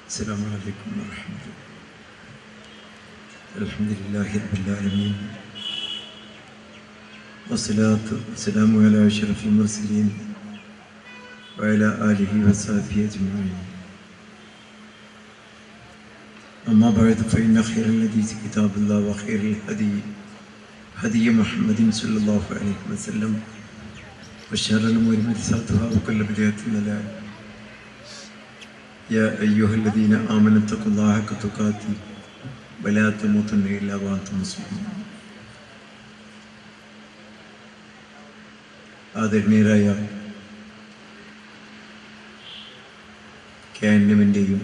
السلام عليكم ورحمة الله. الحمد لله رب العالمين والصلاة والسلام على أشرف المرسلين وعلى آله وصحبه أجمعين. أما بعد فإن خير الحديث كتاب الله وخير الهدي هدي محمد صلى الله عليه وسلم وشر الأمور محدثاتها وكل بدعة ضلالة. يا أيها الذين آمنوا اتقوا الله حق تقاته ولا تموتن إلا وأنتم مسلمون. ആദരണീയരായ KNM-ൻ്റെയും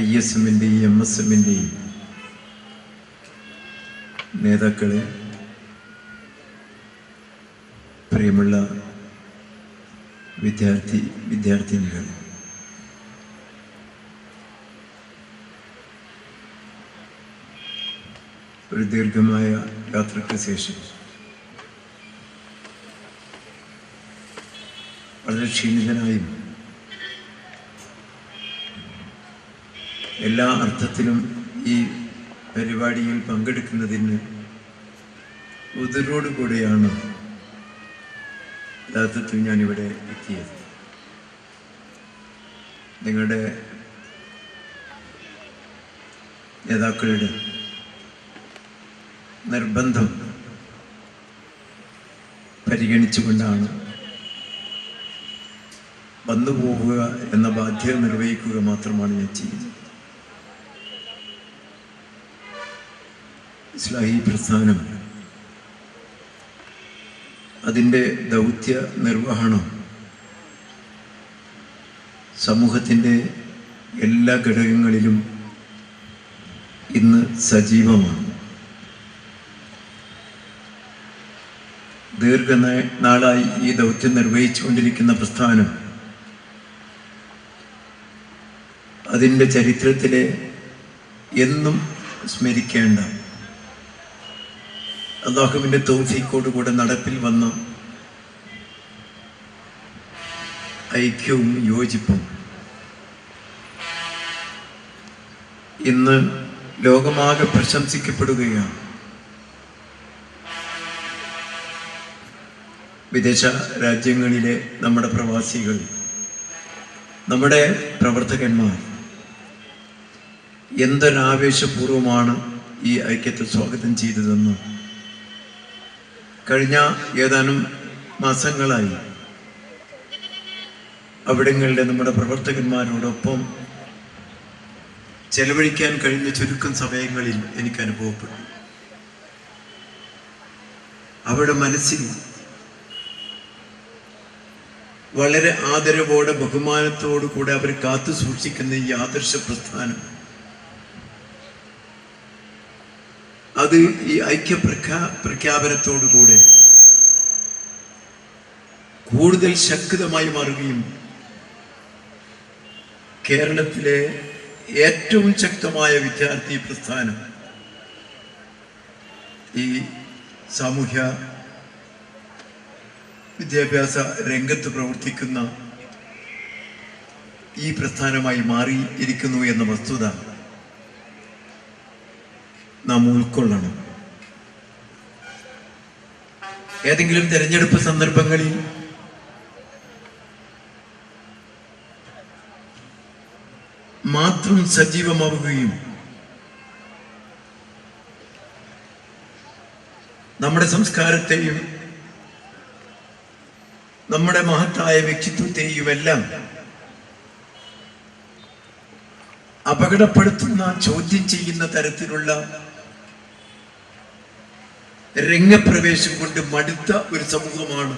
ISM-ൻ്റെയും MSM-ൻ്റെയും നേതാക്കളെ, പ്രിയമുള്ള വിദ്യാർത്ഥിനികൾ, ഒരു ദീർഘമായ യാത്രയ്ക്ക് ശേഷം വളരെ ക്ഷീണിതനായും എല്ലാ അർത്ഥത്തിലും ഈ പരിപാടിയിൽ പങ്കെടുക്കുന്നതിന് ഉദരോടുകൂടെയാണ് യഥാർത്ഥത്തിൽ ഞാനിവിടെ എത്തിയത്. നിങ്ങളുടെ നേതാക്കളുടെ നിർബന്ധം പരിഗണിച്ചുകൊണ്ടാണ് വന്നു പോവുക എന്ന ബാധ്യത നിർവഹിക്കുക മാത്രമാണ് ഞാൻ ചെയ്യുന്നത്. ഇസ്ലാഹി പ്രസ്ഥാനം അതിൻ്റെ ദൗത്യ നിർവഹണം സമൂഹത്തിൻ്റെ എല്ലാ ഘടകങ്ങളിലും ഇന്ന് സജീവമാണ്. ദീർഘനാളായി ഈ ദൗത്യം നിർവഹിച്ചുകൊണ്ടിരിക്കുന്ന പ്രസ്ഥാനം അതിൻ്റെ ചരിത്രത്തിലെ എന്നും സ്മരിക്കേണ്ട, അല്ലാഹുവിൻ്റെ തൗഫീഖോടുകൂടെ നടപ്പിൽ വന്ന ഐക്യവും യോജിപ്പും ഇന്ന് ലോകമാകെ പ്രശംസിക്കപ്പെടുകയാണ്. വിദേശ രാജ്യങ്ങളിലെ നമ്മുടെ പ്രവാസികൾ, നമ്മുടെ പ്രവർത്തകന്മാർ എന്തൊരാവേശപൂർവമാണ് ഈ ഐക്യത്തെ സ്വാഗതം ചെയ്തതെന്ന് കഴിഞ്ഞ ഏതാനും മാസങ്ങളായി അവിടങ്ങളിലെ നമ്മുടെ പ്രവർത്തകന്മാരോടൊപ്പം ചെലവഴിക്കാൻ കഴിഞ്ഞ ചുരുക്കം സമയങ്ങളിൽ എനിക്ക് അനുഭവപ്പെട്ടു. അവരുടെ മനസ്സിൽ വളരെ ആദരവോടെ ബഹുമാനത്തോടു കൂടെ അവർ കാത്തു സൂക്ഷിക്കുന്ന ഈ ആദർശ പ്രസ്ഥാനം, അത് ഈ ഐക്യ പ്രഖ്യാപനത്തോടുകൂടെ കൂടുതൽ ശക്തമായി മാറുകയും കേരളത്തിലെ ഏറ്റവും ശക്തമായ വിദ്യാർത്ഥി പ്രസ്ഥാനം, ഈ സാമൂഹ്യ വിദ്യാഭ്യാസ രംഗത്ത് പ്രവർത്തിക്കുന്ന ഈ പ്രസ്ഥാനമായി മാറിയിരിക്കുന്നു എന്ന വസ്തുത നാം ഉൾക്കൊള്ളണം. ഏതെങ്കിലും തെരഞ്ഞെടുപ്പ് സന്ദർഭങ്ങളിൽ മാത്രം സജീവമാവുകയും നമ്മുടെ സംസ്കാരത്തെയും നമ്മുടെ മഹത്തായ വ്യക്തിത്വത്തെയുമെല്ലാം അപകടപ്പെടുത്തുന്ന, ചോദ്യം ചെയ്യുന്ന തരത്തിലുള്ള രംഗപ്രവേശം കൊണ്ട് മടുത്ത ഒരു സമൂഹമാണ്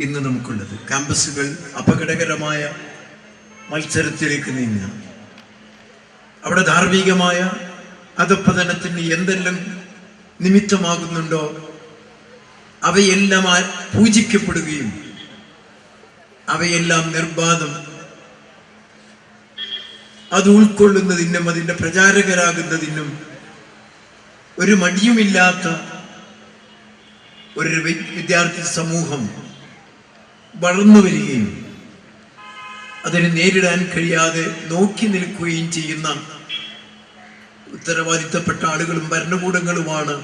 ഇന്ന് നമുക്കുള്ളത്. ക്യാമ്പസുകൾ അപകടകരമായ മത്സരത്തിലേക്ക് നീങ്ങുക, അവിടെ ധാർമ്മികമായ അധപ്പതനത്തിന് എന്തെല്ലാം നിമിത്തമാകുന്നുണ്ടോ അവയെല്ലാം പൂജിക്കപ്പെടുകയും അവയെല്ലാം നിർബാധം അത് ഉൾക്കൊള്ളുന്നതിനും അതിൻ്റെ പ്രചാരകരാകുന്നതിനും ഒരു മടിയുമില്ലാത്ത ഒരു വിദ്യാർത്ഥി സമൂഹം വളർന്നു വരികയും അതിനെ നേരിടാൻ കഴിയാതെ നോക്കി നിൽക്കുകയും ചെയ്യുന്ന ഉത്തരവാദിത്തപ്പെട്ട ആളുകളും ഭരണകൂടങ്ങളുമാണ്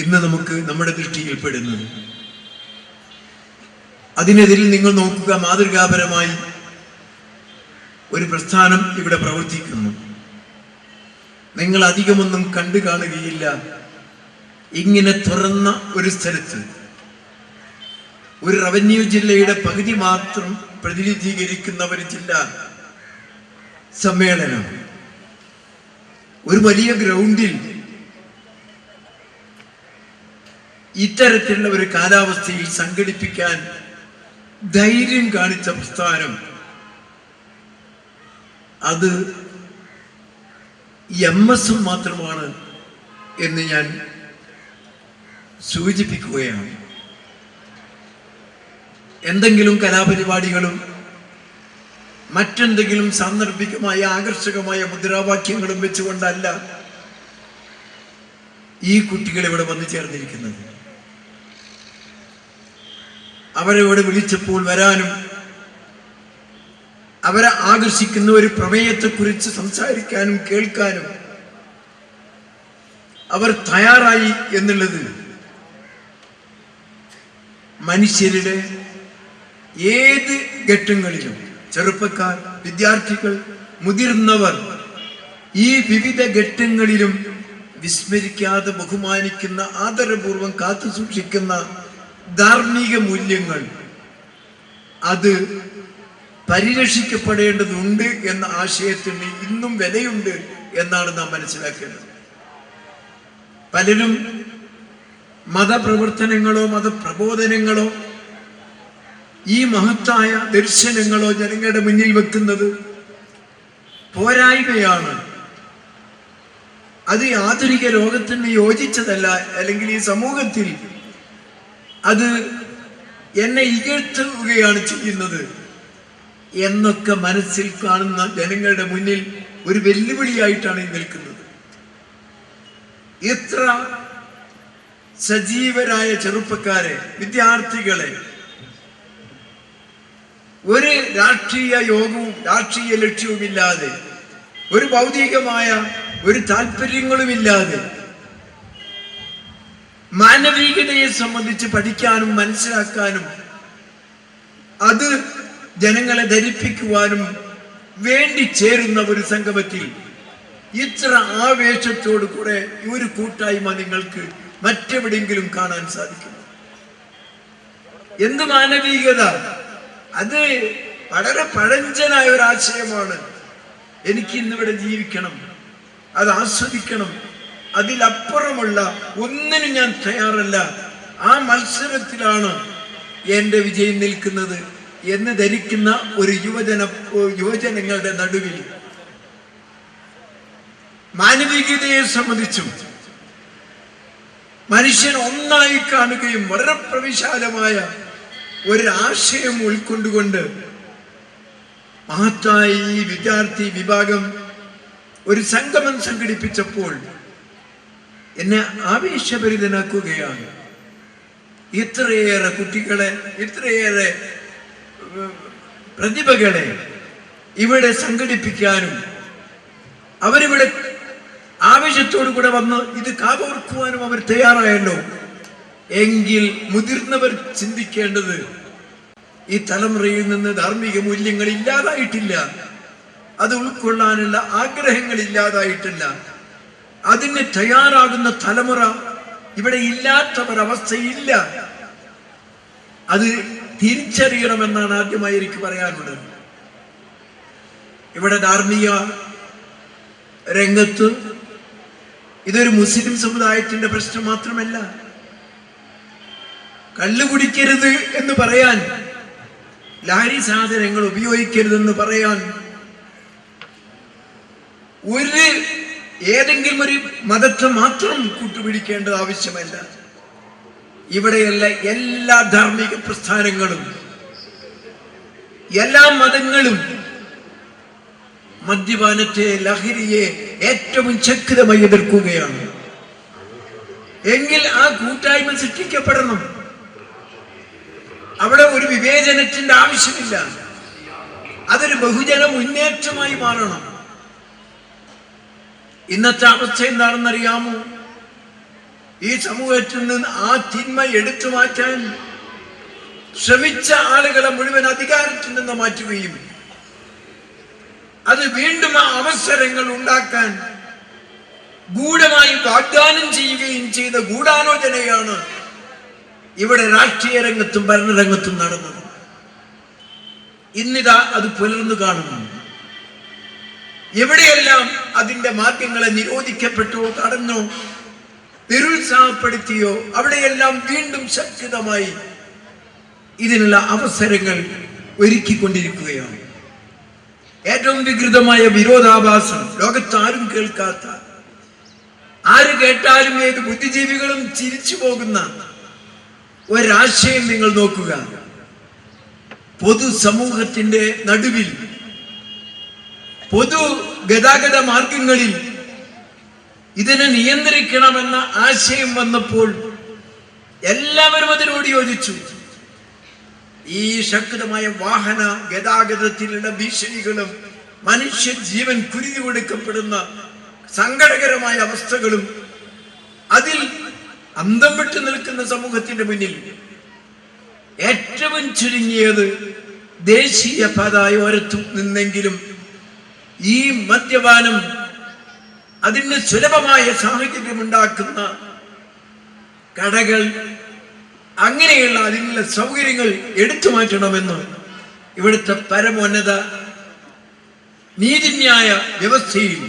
ഇന്ന് നമുക്ക് നമ്മുടെ ദൃഷ്ടിയിൽപ്പെടുന്നത്. അതിനെതിരിൽ നിങ്ങൾ നോക്കുക, മാതൃകാപരമായി ഒരു പ്രസ്ഥാനം ഇവിടെ പ്രവർത്തിക്കുന്നു. നിങ്ങൾ അധികമൊന്നും കണ്ടു കാണുകയില്ല. ഇങ്ങനെ തുറന്ന ഒരു സ്ഥലത്ത് ഒരു റവന്യൂ ജില്ലയുടെ പകുതി മാത്രം പ്രതിനിധീകരിക്കുന്ന ഒരു ജില്ലാ സമ്മേളനം ഒരു വലിയ ഗ്രൗണ്ടിൽ ഇത്തരത്തിലുള്ള ഒരു കാലാവസ്ഥയിൽ സംഘടിപ്പിക്കാൻ ധൈര്യം കാണിച്ച പ്രസ്ഥാനം അത് MS മാത്രമാണ് എന്ന് ഞാൻ സൂചിപ്പിക്കുകയാണ്. എന്തെങ്കിലും കലാപരിപാടികളും മറ്റെന്തെങ്കിലും സാന്ദർഭികമായ ആകർഷകമായ മുദ്രാവാക്യങ്ങളും വെച്ചുകൊണ്ടല്ല ഈ കുട്ടികൾ ഇവിടെ വന്നു ചേർന്നിരിക്കുന്നത്. അവരെവിടെ വിളിച്ചപ്പോൾ വരാനും അവരെ ആകർഷിക്കുന്ന ഒരു പ്രമേയത്തെക്കുറിച്ച് സംസാരിക്കാനും കേൾക്കാനും അവർ തയ്യാറായി എന്നുള്ളത് മനുഷ്യരുടെ ഏത് ഘട്ടങ്ങളിലും, ചെറുപ്പക്കാർ, വിദ്യാർത്ഥികൾ, മുതിർന്നവർ, ഈ വിവിധ ഘട്ടങ്ങളിലും വിസ്മരിക്കാതെ ബഹുമാനിക്കുന്ന, ആദരപൂർവം കാത്തു സൂക്ഷിക്കുന്ന ധാർമ്മിക മൂല്യങ്ങൾ അത് പരിരക്ഷിക്കപ്പെടേണ്ടതുണ്ട് എന്ന ആശയത്തിന് ഇന്നും വിലയുണ്ട് എന്നാണ് നാം മനസ്സിലാക്കേണ്ടത്. പലരും മതപ്രവർത്തനങ്ങളോ മതപ്രബോധനങ്ങളോ ഈ മഹത്തായ ദർശനങ്ങളോ ജനങ്ങളുടെ മുന്നിൽ വെക്കുന്നത് പോരായ്മയാണ്. അത് ആധുനിക ലോകത്തിന് യോജിച്ചതല്ല, അല്ലെങ്കിൽ ഈ സമൂഹത്തിൽ അത് എന്നെ ഇകഴ്ത്തുകയാണ് ചെയ്യുന്നത് എന്നൊക്കെ മനസ്സിൽ കാണുന്ന ജനങ്ങളുടെ മുന്നിൽ ഒരു വെല്ലുവിളിയായിട്ടാണ് നിൽക്കുന്നത്. എത്ര സജീവരായ ചെറുപ്പക്കാരെ, വിദ്യാർത്ഥികളെ ഒരു രാഷ്ട്രീയ യോഗവും രാഷ്ട്രീയ ലക്ഷ്യവുമില്ലാതെ, ഒരു ഭൗതികമായ ഒരു താല്പര്യങ്ങളുമില്ലാതെ മാനവികതയെ സംബന്ധിച്ച് പഠിക്കാനും മനസ്സിലാക്കാനും അത് ജനങ്ങളെ ധരിപ്പിക്കുവാനും വേണ്ടി ചേരുന്ന ഒരു സംഗമത്തിൽ ഇത്ര ആവേശത്തോടു കൂടെ ഒരു കൂട്ടായ്മ നിങ്ങൾക്ക് മറ്റെവിടെയെങ്കിലും കാണാൻ സാധിക്കും? എന്ത് മാനവികത! അത് വളരെ പഴഞ്ചനായ ഒരു ആശയമാണ്. എനിക്ക് ഇന്നിവിടെ ജീവിക്കണം, അത് ആസ്വദിക്കണം, അതിലപ്പുറമുള്ള ഒന്നിനും ഞാൻ തയ്യാറല്ല, ആ മത്സരത്തിലാണ് എന്റെ വിജയം നിൽക്കുന്നത് എന്ന് ധരിക്കുന്ന ഒരു യുവജനങ്ങളുടെ നടുവിൽ മാനവികതയെ സംബന്ധിച്ചും മനുഷ്യൻ ഒന്നായി കാണുകയും വളരെ പ്രവിശാലമായ ഒരു ആശയം ഉൾക്കൊണ്ടുകൊണ്ട് മഹത്തായ ഈ വിദ്യാർത്ഥി വിഭാഗം ഒരു സംഗമം സംഘടിപ്പിച്ചപ്പോൾ എന്നെ ആവേശഭരിതനാക്കുകയാണ്. ഇത്രയേറെ കുട്ടികളെ, ഇത്രയേറെ പ്രതിഭകളെ ഇവിടെ സംഘടിപ്പിക്കാനും അവരിവിടെ ആവേശത്തോടു കൂടെ വന്ന് ഇത് കാതോർക്കുവാനും അവർ തയ്യാറായല്ലോ എങ്കിൽ മുതിർന്നവർ ചിന്തിക്കേണ്ടത് ഈ തലമുറയിൽ നിന്ന് ധാർമ്മിക മൂല്യങ്ങൾ ഇല്ലാതായിട്ടില്ല, അത് ഉൾക്കൊള്ളാനുള്ള ആഗ്രഹങ്ങൾ ഇല്ലാതായിട്ടില്ല, അതിന് തയ്യാറാകുന്ന തലമുറ ഇവിടെ ഇല്ലാത്തവരവസ്ഥയില്ല. അത് തിരിച്ചറിയണമെന്നാണ് ആദ്യമായി എനിക്ക് പറയാനുള്ളത്. ഇവിടെ ധാർമ്മിക രംഗത്ത് ഇതൊരു മുസ്ലിം സമുദായത്തിന്റെ പ്രശ്നം മാത്രമല്ല. കള്ളു കുടിക്കരുത് എന്ന് പറയാൻ, ലഹരി സാധനങ്ങൾ ഉപയോഗിക്കരുതെന്ന് പറയാൻ ഏതെങ്കിലും ഒരു മതത്തെ മാത്രം കൂട്ടുപിടിക്കേണ്ടത് ആവശ്യമല്ല. ഇവിടെയുള്ള എല്ലാ ധാർമ്മിക പ്രസ്ഥാനങ്ങളും എല്ലാ മതങ്ങളും മദ്യപാനത്തെ, ലഹരിയെ ഏറ്റവും ശക്തമായി എതിർക്കുകയാണ്. എങ്കിൽ ആ കൂട്ടായ്മ സൃഷ്ടിക്കപ്പെടണം. അവിടെ ഒരു വിവേചനത്തിന്റെ ആവശ്യമില്ല. അതൊരു ബഹുജന മുന്നേറ്റമായി മാറണം. ഇന്നത്തെ അവസ്ഥ എന്താണെന്നറിയാമോ? ഈ സമൂഹത്തിൽ നിന്ന് ആ തിന്മ എടുത്തു മാറ്റാൻ ശ്രമിച്ച ആളുകളെ മുഴുവൻ അധികാരത്തിൽ നിന്ന് മാറ്റുകയും അത് വീണ്ടും ആ അവസരങ്ങൾ ഉണ്ടാക്കാൻ ഗൂഢമായി വാഗ്ദാനം ചെയ്യുകയും ചെയ്ത ഗൂഢാലോചനയാണ് ഇവിടെ രാഷ്ട്രീയ രംഗത്തും ഭരണരംഗത്തും നടന്നത്. ഇന്നിതാ അത് പുലർന്നു കാണുന്നു. എവിടെയെല്ലാം അതിന്റെ മാർഗങ്ങളെ നിരോധിക്കപ്പെട്ടോ തടഞ്ഞോ നിരുത്സാഹപ്പെടുത്തിയോ അവിടെയെല്ലാം വീണ്ടും ശക്തമായി ഇതിനുള്ള അവസരങ്ങൾ ഒരുക്കിക്കൊണ്ടിരിക്കുകയാണ്. ഏറ്റവും വികൃതമായ വിരോധാഭാസം, ലോകത്താരും കേൾക്കാത്ത, ആര് കേട്ടാലും ഏത് ബുദ്ധിജീവികളും ചിരിച്ചു പോകുന്ന ഒരാശയം നിങ്ങൾ നോക്കുക. പൊതുസമൂഹത്തിന്റെ നടുവിൽ, പൊതു ഗതാഗത മാർഗങ്ങളിൽ ഇതിനെ നിയന്ത്രിക്കണമെന്ന ആശയം വന്നപ്പോൾ എല്ലാവരും അതിനോട് യോജിച്ചു. ഈ ശക്തമായ വാഹന ഗതാഗതത്തിലുള്ള ഭീഷണികളും മനുഷ്യ ജീവൻ കുരുതി കൊടുക്കപ്പെടുന്ന സങ്കടകരമായ അവസ്ഥകളും അതിൽ അന്തം വിട്ടു നിൽക്കുന്ന സമൂഹത്തിന്റെ മുന്നിൽ ഏറ്റവും ചുരുങ്ങിയത് ദേശീയ പാതയോരത്തു നിന്നെങ്കിലും ഈ മദ്യപാനം അതിന് സുലഭമായ സാഹചര്യം ഉണ്ടാക്കുന്ന കടകൾ, അങ്ങനെയുള്ള അതിനുള്ള സൗകര്യങ്ങൾ എടുത്തു മാറ്റണമെന്ന് ഇവിടുത്തെ പരമോന്നത നീതിന്യായ വ്യവസ്ഥയിൽ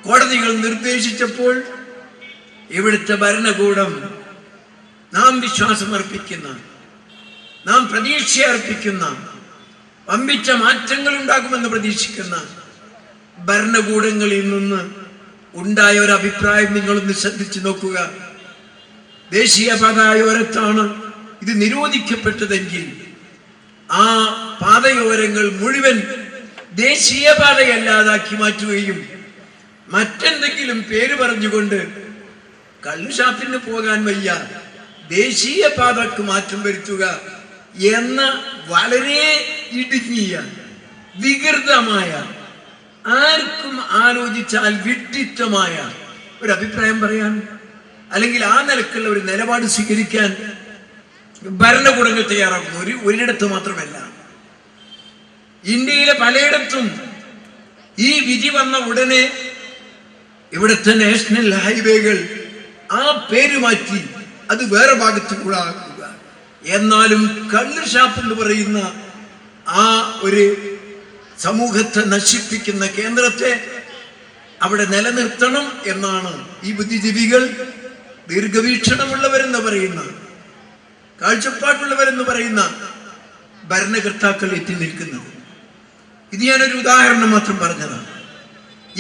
കോടതികൾ നിർദ്ദേശിച്ചപ്പോൾ ഇവിടുത്തെ ഭരണകൂടം നാം വിശ്വാസമർപ്പിക്കുന്ന, നാം പ്രതീക്ഷ അർപ്പിക്കുന്ന, വമ്പിച്ച മാറ്റങ്ങൾ ഉണ്ടാകുമെന്ന് പ്രതീക്ഷിക്കുന്ന ഭരണകൂടങ്ങളിൽ നിന്ന് ഉണ്ടായ ഒരു അഭിപ്രായം നിങ്ങളൊന്ന് ശ്രദ്ധിച്ചു നോക്കുക. ദേശീയ പാതയോരത്താണ് ഇത് നിരോധിക്കപ്പെട്ടതെങ്കിൽ ആ പാതയോരങ്ങൾ മുഴുവൻ ദേശീയ പാതയല്ലാതാക്കി മാറ്റുകയും മറ്റെന്തെങ്കിലും പേര് പറഞ്ഞുകൊണ്ട് കള്ളുഷാപ്പിന് പോകാൻ വയ്യ, ദേശീയ പാതക്ക് മാറ്റം വരുത്തുക എന്ന വളരെ ഇടുങ്ങിയ വികൃതമായ, ആർക്കും ആലോചിച്ചാൽ വിഡ്ഢിത്തമായ ഒരു അഭിപ്രായം പറയാൻ, അല്ലെങ്കിൽ ആ നിലക്കുള്ള ഒരു നിലപാട് സ്വീകരിക്കാൻ ഭരണകൂടങ്ങൾ തയ്യാറാക്കുന്നു. ഒരിടത്ത് മാത്രമല്ല, ഇന്ത്യയിലെ പലയിടത്തും ഈ വിധി വന്ന ഉടനെ ഇവിടുത്തെ നാഷണൽ ഹൈവേകൾ ആ പേര് മാറ്റി അത് വേറെ ഭാഗത്ത് കൂടെ ആക്കുക. എന്നാലും കള്ള് ഷാപ്പ് എന്ന് പറയുന്ന ആ ഒരു സമൂഹത്തെ നശിപ്പിക്കുന്ന കേന്ദ്രത്തെ അവിടെ നിലനിർത്തണം എന്നാണ് ഈ ബുദ്ധിജീവികൾ, ദീർഘവീക്ഷണമുള്ളവരെന്ന് പറയുന്ന, കാഴ്ചപ്പാടുള്ളവരെന്ന് പറയുന്ന ഭരണകർത്താക്കൾ എത്തി നിൽക്കുന്നത്. ഇത് ഞാനൊരു ഉദാഹരണം മാത്രം പറഞ്ഞതാണ്.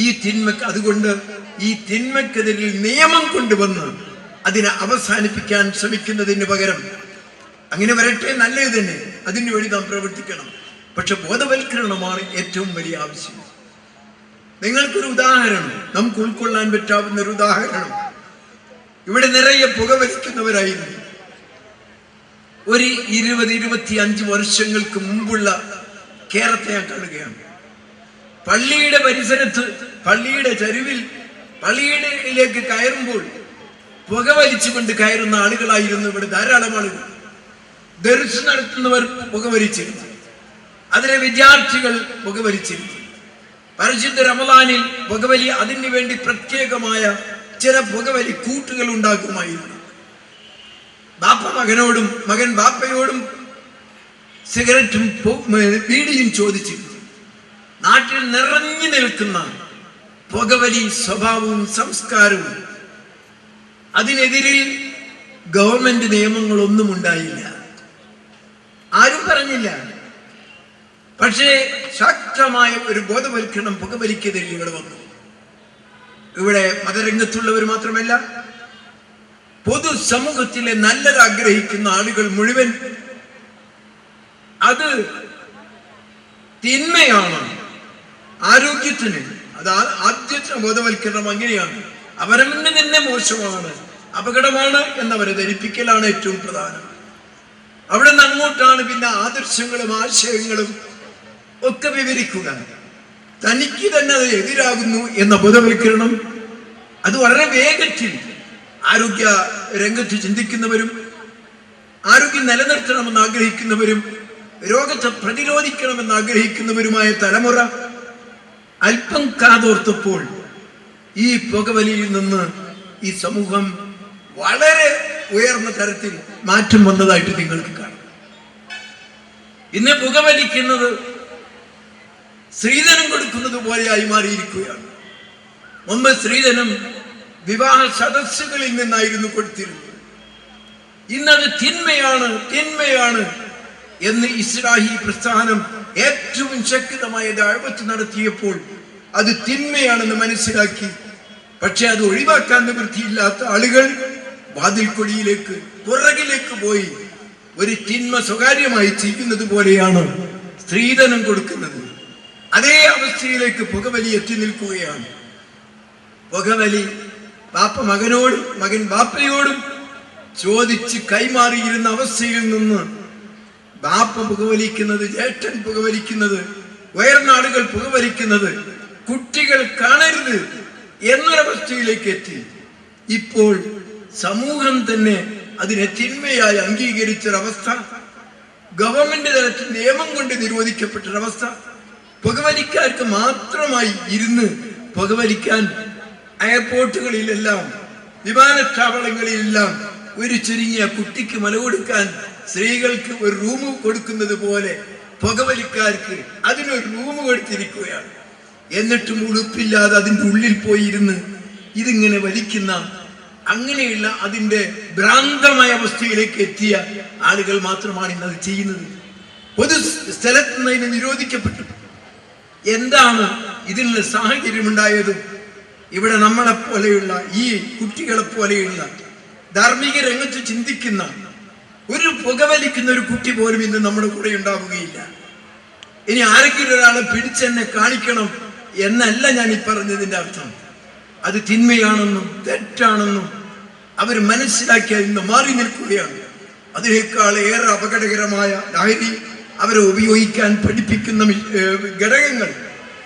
ഈ തിന്മക്ക്, അതുകൊണ്ട് ഈ തിന്മക്കെതിരിൽ നിയമം കൊണ്ടുവന്ന് അതിനെ അവസാനിപ്പിക്കാൻ ശ്രമിക്കുന്നതിന് പകരം അങ്ങനെ വരട്ടെ, നല്ലത് തന്നെ, അതിനു വേണ്ടി നാം പ്രവർത്തിക്കണം. പക്ഷെ ബോധവൽക്കരണമാണ് ഏറ്റവും വലിയ ആവശ്യം. നിങ്ങൾക്കൊരു ഉദാഹരണം, നമുക്ക് ഉൾക്കൊള്ളാൻ പറ്റാവുന്ന ഒരു ഉദാഹരണം, ഇവിടെ നിറയെ പുകവലിക്കുന്നവരായിരുന്നു. ഒരു 20-25 വർഷങ്ങൾക്ക് മുമ്പുള്ള കേരളത്തെ ഞാൻ കാണുകയാണ്. പള്ളിയുടെ പരിസരത്ത്, പള്ളിയുടെ ചരുവിൽ, പള്ളിയിലേക്ക് കയറുമ്പോൾ പുകവലിച്ചുകൊണ്ട് കയറുന്ന ആളുകളായിരുന്നു ഇവിടെ ധാരാളം ആളുകൾ. ദർസ് നടത്തുന്നവർ പുകവലിച്ചിരുന്നു, അതിലെ വിദ്യാർത്ഥികൾ പുകവലിച്ചിരുന്നു. പരിശുദ്ധ റമളാനിൽ പുകവലി, അതിനു വേണ്ടി പ്രത്യേകമായ ചില പുകവലി കൂട്ടുകൾ ഉണ്ടാക്കുമായിരുന്നു. ബാപ്പ മകനോടും മകൻ ബാപ്പയോടും സിഗരറ്റും ബീഡിയും ചോദിച്ചിരുന്നു. നാട്ടിൽ നിറഞ്ഞു നിൽക്കുന്ന പുകവലി സ്വഭാവവും സംസ്കാരവും, അതിനെതിരിൽ ഗവൺമെന്റ് നിയമങ്ങളൊന്നും ഉണ്ടായില്ല, ആരും പറഞ്ഞില്ല. പക്ഷേ ശക്തമായ ഒരു ബോധവൽക്കരണം പുകവലിക്കെതിരെ ഇവിടെ വന്നു. ഇവിടെ മതരംഗത്തുള്ളവർ മാത്രമല്ല, പൊതുസമൂഹത്തിലെ നല്ലത് ആഗ്രഹിക്കുന്ന ആളുകൾ മുഴുവൻ അത് തിന്മയാണ്, ആരോഗ്യത്തിന്, അത് ആദ്യത്തെ ബോധവൽക്കരണം അങ്ങനെയാണ്. അവരവന് തന്നെ മോശമാണ്, അപകടമാണ് എന്നവരെ ധരിപ്പിക്കലാണ് ഏറ്റവും പ്രധാനം. അവിടെ നിന്ന് അങ്ങോട്ടാണ് പിന്നെ ആദർശങ്ങളും ആശയങ്ങളും ഒക്കെ വിവരിക്കുക. തനിക്ക് തന്നെ അത് എതിരാകുന്നു എന്ന ബോധവൽക്കരണം അത് വളരെ വേഗത്തിൽ ആരോഗ്യ രംഗത്ത് ചിന്തിക്കുന്നവരും ആരോഗ്യം നിലനിർത്തണമെന്ന് ആഗ്രഹിക്കുന്നവരും രോഗത്തെ പ്രതിരോധിക്കണമെന്ന് ആഗ്രഹിക്കുന്നവരുമായ തലമുറ അല്പം കാതോർത്തപ്പോൾ ഈ പുകവലിയിൽ നിന്ന് ഈ സമൂഹം വളരെ ഉയർന്ന തരത്തിൽ മാറ്റം വന്നതായിട്ട് നിങ്ങൾക്ക് കാണാം. ഇന്ന് പുകവലിക്കുന്നത് സ്ത്രീധനം കൊടുക്കുന്നത് പോലെയായി മാറിയിരിക്കുകയാണ്. മുമ്പ് സ്ത്രീധനം വിവാഹ സദസ്സുകളിൽ നിന്നായിരുന്നു കൊടുത്തിരുന്നത്. ഇന്നത് തിന്മയാണ് എന്ന് ഇസ്ലാഹി പ്രസ്ഥാനം ഏറ്റവും ശക്തമായ ദഅവത്ത് നടത്തിയപ്പോൾ അത് തിന്മയാണെന്ന് മനസ്സിലാക്കി. പക്ഷെ അത് ഒഴിവാക്കാൻ നിവൃത്തിയില്ലാത്ത ആളുകൾ വാതിൽക്കൊടിയിലേക്ക് പുറകിലേക്ക് പോയി ഒരു തിന്മ സ്വകാര്യമായി ചെയ്യുന്നത് പോലെയാണ് സ്ത്രീധനം കൊടുക്കുന്നത്. അതേ അവസ്ഥയിലേക്ക് പുകവലി എത്തി നിൽക്കുകയാണ്. പുകവലി ബാപ്പ മകനോടും മകൻ ബാപ്പയോടും ചോദിച്ച് കൈമാറിയിരുന്ന അവസ്ഥയിൽ നിന്ന് ബാപ്പ പുകവലിക്കുന്നത്, ജ്യേഷ്ഠൻ പുകവലിക്കുന്നത്, ഉയർന്ന ആളുകൾ പുകവലിക്കുന്നത് കുട്ടികൾ കാണരുത് എന്നൊരവസ്ഥയിലേക്ക് എത്തി. ഇപ്പോൾ സമൂഹം തന്നെ അതിനെ തിന്മയായി അംഗീകരിച്ചൊരവസ്ഥ, ഗവൺമെന്റ് തലത്തിൽ നിയമം കൊണ്ട് നിരോധിക്കപ്പെട്ടൊരവസ്ഥ, പുകവലിക്കാർക്ക് മാത്രമായി ഇരുന്ന് പുകവലിക്കാൻ എയർപോർട്ടുകളിലെല്ലാം വിമാനത്താവളങ്ങളിലെല്ലാം ഒരു ചുരുങ്ങിയ കുട്ടിക്ക് മല കൊടുക്കാൻ സ്ത്രീകൾക്ക് ഒരു റൂം കൊടുക്കുന്നത് പോലെ പുകവലിക്കാർക്ക് അതിനൊരു റൂം കൊടുത്തിരിക്കുകയാണ്. എന്നിട്ടും ഉടുപ്പില്ലാതെ അതിൻ്റെ ഉള്ളിൽ പോയിരുന്ന് ഇതിങ്ങനെ വലിക്കുന്ന അങ്ങനെയുള്ള അതിൻ്റെ ഭ്രാന്തമായ അവസ്ഥയിലേക്ക് എത്തിയ ആളുകൾ മാത്രമാണ് ഇന്നത് ചെയ്യുന്നത്. പൊതു സ്ഥലത്ത് നിന്ന് ഇതിനെ നിരോധിക്കപ്പെട്ടു. എന്താണ് ഇതിനുള്ള സാഹചര്യമുണ്ടായത്? ഇവിടെ നമ്മളെ പോലെയുള്ള ഈ കുട്ടികളെ പോലെയുള്ള ധാർമ്മിക രംഗത്ത് ചിന്തിക്കുന്ന ഒരു പുകവലിക്കുന്ന ഒരു കുട്ടി പോലും ഇന്ന് നമ്മുടെ കൂടെ ഉണ്ടാവുകയില്ല. ഇനി ആരെങ്കിലും ഒരാളെ പിടിച്ചെന്നെ കാണിക്കണം എന്നല്ല ഞാൻ ഈ പറഞ്ഞതിന്റെ അർത്ഥം. അത് തിന്മയാണെന്നും തെറ്റാണെന്നും അവർ മനസ്സിലാക്കി ഇന്ന് മാറി നിൽക്കുകയാണ്. അതിനേക്കാൾ ഏറെ അപകടകരമായ ലഹരി അവരെ ഉപയോഗിക്കാൻ പഠിപ്പിക്കുന്ന ഘടകങ്ങൾ,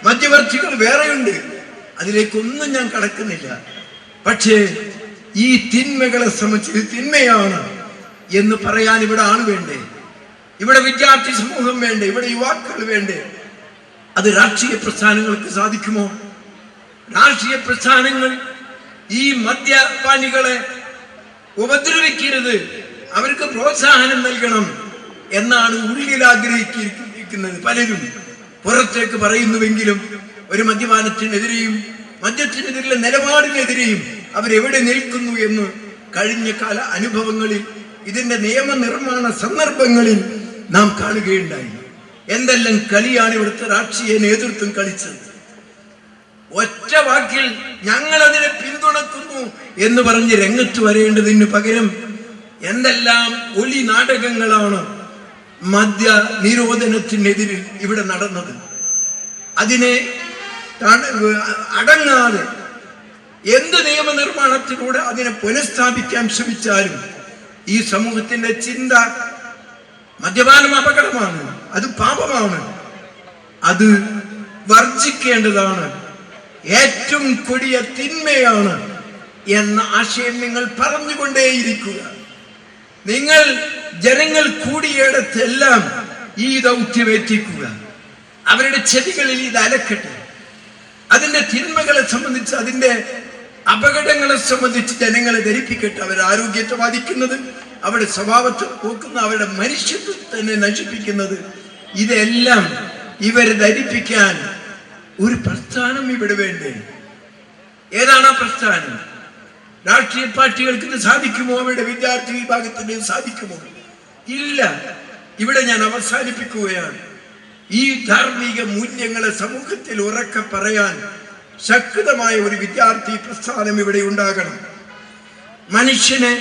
മധ്യവർത്തികൾ വേറെയുണ്ട്. അതിലേക്കൊന്നും ഞാൻ കടക്കുന്നില്ല. പക്ഷേ ഈ തിന്മകളെ സംബന്ധിച്ച് തിന്മയാണ് എന്ന് പറയാൻ ഇവിടെ ആൾ വേണ്ടേ? ഇവിടെ വിദ്യാർത്ഥി സമൂഹം വേണ്ടേ? ഇവിടെ യുവാക്കൾ വേണ്ടേ? അത് രാഷ്ട്രീയ പ്രസ്ഥാനങ്ങൾക്ക് സാധിക്കുമോ? രാഷ്ട്രീയ പ്രസ്ഥാനങ്ങൾ ഈ മദ്യപാനികളെ ഉപദ്രവിക്കരുത്, അവർക്ക് പ്രോത്സാഹനം നൽകണം എന്നാണ് ഉള്ളിൽ ആഗ്രഹിക്കുന്നത് പലരും. പുറത്തേക്ക് പറയുന്നുവെങ്കിലും ഒരു മദ്യപാനത്തിനെതിരെയും മദ്യത്തിനെതിരെയുള്ള നിലപാടിനെതിരെയും അവരെവിടെ നിൽക്കുന്നു എന്ന് കഴിഞ്ഞ കാല അനുഭവങ്ങളിൽ ഇതിന്റെ നിയമനിർമ്മാണ സന്ദർഭങ്ങളിൽ നാം കാണുകയുണ്ടായി. എന്തെല്ലാം കളിയാണ് ഇവിടുത്തെ രാഷ്ട്രീയ നേതൃത്വം കളിച്ചത്. ഒറ്റ വാക്കിൽ ഞങ്ങൾ അതിനെ പിന്തുണക്കുന്നു എന്ന് പറഞ്ഞ് രംഗത്ത് വരേണ്ടതിന് പകരം എന്തെല്ലാം ഒലി നാടകങ്ങളാണ് മദ്യ നിരോധനത്തിനെതിരിൽ ഇവിടെ നടന്നത്. അതിനെ അടങ്ങാതെ എന്ത് നിയമനിർമ്മാണത്തിലൂടെ അതിനെ പുനഃസ്ഥാപിക്കാൻ ശ്രമിച്ചാലും ഈ സമൂഹത്തിന്റെ ചിന്ത മദ്യപാനം അപകടമാണ്, അത് പാപമാണ്, അത് വർജിക്കേണ്ടതാണ്, ഏറ്റവും കൊടിയ തിന്മയാണ് എന്ന ആശയം നിങ്ങൾ പറഞ്ഞുകൊണ്ടേയിരിക്കുക. നിങ്ങൾ ജനങ്ങൾ കൂടിയിടത്തെല്ലാം ഈ ദൗത്യം എത്തിക്കുക. അവരുടെ ചെവികളിൽ ഇത് അലക്കട്ടെ. അതിന്റെ തിന്മകളെ സംബന്ധിച്ച്, അതിന്റെ അപകടങ്ങളെ സംബന്ധിച്ച് ജനങ്ങളെ ധരിപ്പിക്കട്ടെ. അവർ ആരോഗ്യത്തെ ബാധിക്കുന്നത്, അവരുടെ സ്വഭാവത്തെ പോക്കുന്ന, അവരുടെ മനുഷ്യത്വത്തെ നശിപ്പിക്കുന്നത്, ഇതെല്ലാം ഇവരെ ധരിപ്പിക്കാൻ ഒരു പ്രസ്ഥാനം ഇവിടെ വേണ്ടേ? ഏതാണ് ആ പ്രസ്ഥാനം? രാഷ്ട്രീയ പാർട്ടികൾക്ക് ഇത് സാധിക്കുമോ? അവരുടെ വിദ്യാർത്ഥി വിഭാഗത്തിന് സാധിക്കുമോ? ഇല്ല. ഇവിടെ ഞാൻ അവസാനിപ്പിക്കുകയാണ്. ഈ ധാർമ്മിക മൂല്യങ്ങളെ സമൂഹത്തിൽ ഉറക്കെ പറയാൻ ശക്തമായ ഒരു വിദ്യാർത്ഥി പ്രസ്ഥാനം ഇവിടെ ഉണ്ടാകണം. മനുഷ്യനെ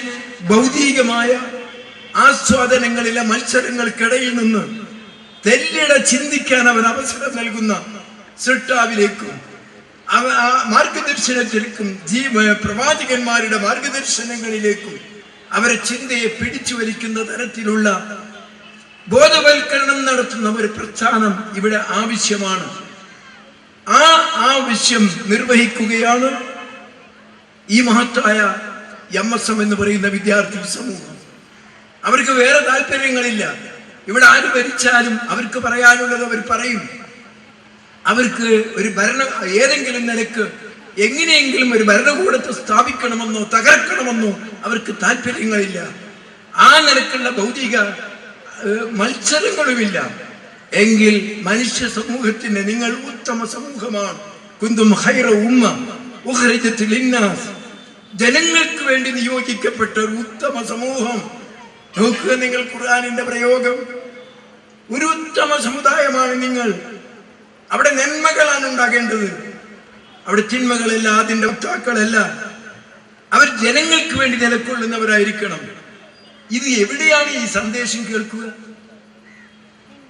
ഭൗതികമായ ആസ്വാദനങ്ങളിലെ മത്സരങ്ങൾക്കിടയിൽ നിന്ന് തെല്ലിട ചിന്തിക്കാൻ അവൻ അവസരം നൽകുന്ന സൃഷ്ടാവിലേക്കും മാർഗദർശനത്തിലേക്കും പ്രവാചകന്മാരുടെ മാർഗദർശനങ്ങളിലേക്കും അവരെ ചിന്തയെ പിടിച്ചു വലിക്കുന്ന തരത്തിലുള്ള ബോധവൽക്കരണം നടത്തുന്ന ഒരു പ്രസ്ഥാനം ഇവിടെ ആവശ്യമാണ്. ആ ആവശ്യം നിർവഹിക്കുകയാണ് ഈ മഹത്തായ MSM എന്ന് പറയുന്ന വിദ്യാർത്ഥി സമൂഹം. അവർക്ക് വേറെ താല്പര്യങ്ങളില്ല. ഇവിടെ ആര് ഭരിച്ചാലും അവർക്ക് പറയാനുള്ളത് അവർ പറയും. അവർക്ക് ഒരു ഏതെങ്കിലും നിലക്ക് എങ്ങനെയെങ്കിലും ഒരു ഭരണകൂടത്തെ സ്ഥാപിക്കണമെന്നോ തകർക്കണമെന്നോ അവർക്ക് താല്പര്യങ്ങളില്ല. ആ നിലക്കുള്ള ഭൗതിക മത്സരങ്ങളുമില്ല. എങ്കിൽ മനുഷ്യ സമൂഹത്തിന് നിങ്ങൾ ഉത്തമ സമൂഹമാണ്. കുന്തും ഖൈറ ഉമ്മ ഉഖ്രിജത് ലിന്നാസ്, ജനങ്ങൾക്ക് വേണ്ടി നിയോഗിക്കപ്പെട്ട ഒരു ഉത്തമ സമൂഹം. നോക്കുക നിങ്ങൾ ഖുർആനിന്റെ പ്രയോഗം. ഒരു ഉത്തമ സമുദായമാണ് നിങ്ങൾ. അവിടെ നന്മകളാണ് ഉണ്ടാകേണ്ടത്, അവിടെ തിന്മകളല്ല, അതിന്റെ വക്താക്കളല്ല. അവർ ജനങ്ങൾക്ക് വേണ്ടി നിലകൊള്ളുന്നവരായിരിക്കണം. ഇത് എവിടെയാണ് ഈ സന്ദേശം കേൾക്കുക?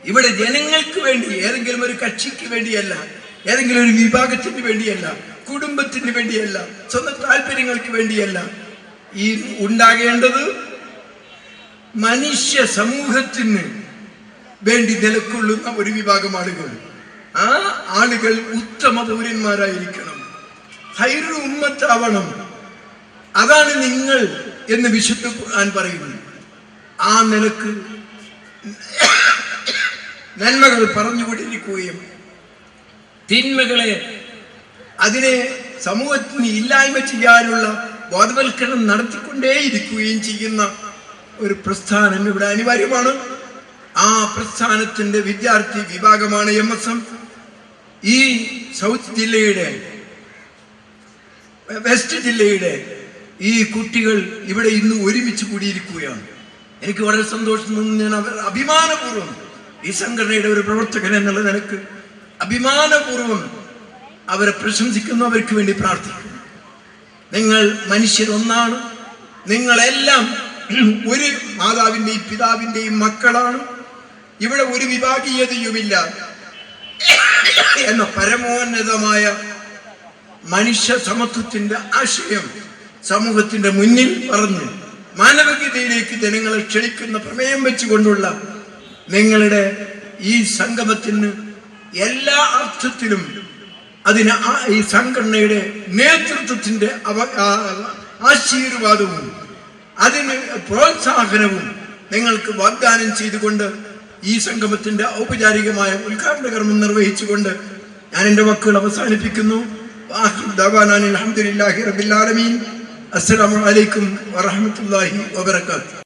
ഇവിടെ ജനങ്ങൾക്ക് വേണ്ടി, ഏതെങ്കിലും ഒരു കക്ഷിക്ക് വേണ്ടിയല്ല, ഏതെങ്കിലും ഒരു വിഭാഗത്തിന് വേണ്ടിയല്ല, കുടുംബത്തിന് വേണ്ടിയല്ല, സ്വന്തം താല്പര്യങ്ങൾക്ക് വേണ്ടിയല്ല. ഈ ഉണ്ടാകേണ്ടത് മനുഷ്യ സമൂഹത്തിന് വേണ്ടി നിലകൊള്ളുന്ന ഒരു വിഭാഗം ആളുകൾ. ആ ആളുകൾ ഉത്തമ പൗരന്മാരായിരിക്കണം, ഖൈറു ഉമ്മത്താവണം. അതാണ് നിങ്ങൾ എന്ന് വിശുദ്ധ ഖുർആൻ പറയുന്നു. ആ നിലക്ക് നന്മകൾ പറഞ്ഞുകൊണ്ടിരിക്കുകയും തിന്മകളെ അതിനെ സമൂഹത്തിന് ഇല്ലായ്മ ചെയ്യാനുള്ള ബോധവൽക്കരണം നടത്തിക്കൊണ്ടേയിരിക്കുകയും ചെയ്യുന്ന ഒരു പ്രസ്ഥാനം ഇവിടെ അനിവാര്യമാണ്. ആ പ്രസ്ഥാനത്തിന്റെ വിദ്യാർത്ഥി വിഭാഗമാണ് MSM. ഈ സൗത്ത് ജില്ലയുടെ, വെസ്റ്റ് ജില്ലയുടെ ഈ കുട്ടികൾ ഇവിടെ ഇന്ന് ഒരുമിച്ച് കൂടിയിരിക്കുകയാണ്. എനിക്ക് വളരെ സന്തോഷം തോന്നുന്നു. ഞാൻ അഭിമാനപൂർവ്വം ഈ സംഘടനയുടെ ഒരു പ്രവർത്തകൻ എന്നുള്ള നിലക്ക് അഭിമാനപൂർവ്വം അവരെ പ്രശംസിക്കുന്നു, അവർക്ക് വേണ്ടി പ്രാർത്ഥിക്കുന്നു. നിങ്ങൾ മനുഷ്യരൊന്നാണ്. നിങ്ങളെല്ലാം ഒരു മാതാവിന്റെയും പിതാവിന്റെയും മക്കളാണ്. ഇവിടെ ഒരു വിഭാഗീയതയുമില്ല എന്ന പരമോന്നതമായ മനുഷ്യ സമത്വത്തിന്റെ ആശയം സമൂഹത്തിന്റെ മുന്നിൽ പറഞ്ഞ് മാനവികതയിലേക്ക് ജനങ്ങളെ ക്ഷണിക്കുന്ന പ്രമേയം വെച്ചുകൊണ്ടുള്ള നിങ്ങളുടെ ഈ സംഗമത്തിന് എല്ലാ അർത്ഥത്തിലും അതിന് ഈ സംഘടനയുടെ നേതൃത്വത്തിന്റെ ആശീർവാദവും അതിന് പ്രോത്സാഹനവും നിങ്ങൾക്ക് വാഗ്ദാനം ചെയ്തുകൊണ്ട് ഈ സംഗമത്തിന്റെ ഔപചാരികമായ ഉദ്ഘാടന കർമ്മം നിർവഹിച്ചുകൊണ്ട് ഞാൻ എൻ്റെ വാക്കുകൾ അവസാനിപ്പിക്കുന്നു. അൽഹംദുലില്ലാഹി റബ്ബിൽ ആലമീൻ. അസ്സലാമു അലൈക്കും വറഹ്മത്തുള്ളാഹി വബറകാതുഹു.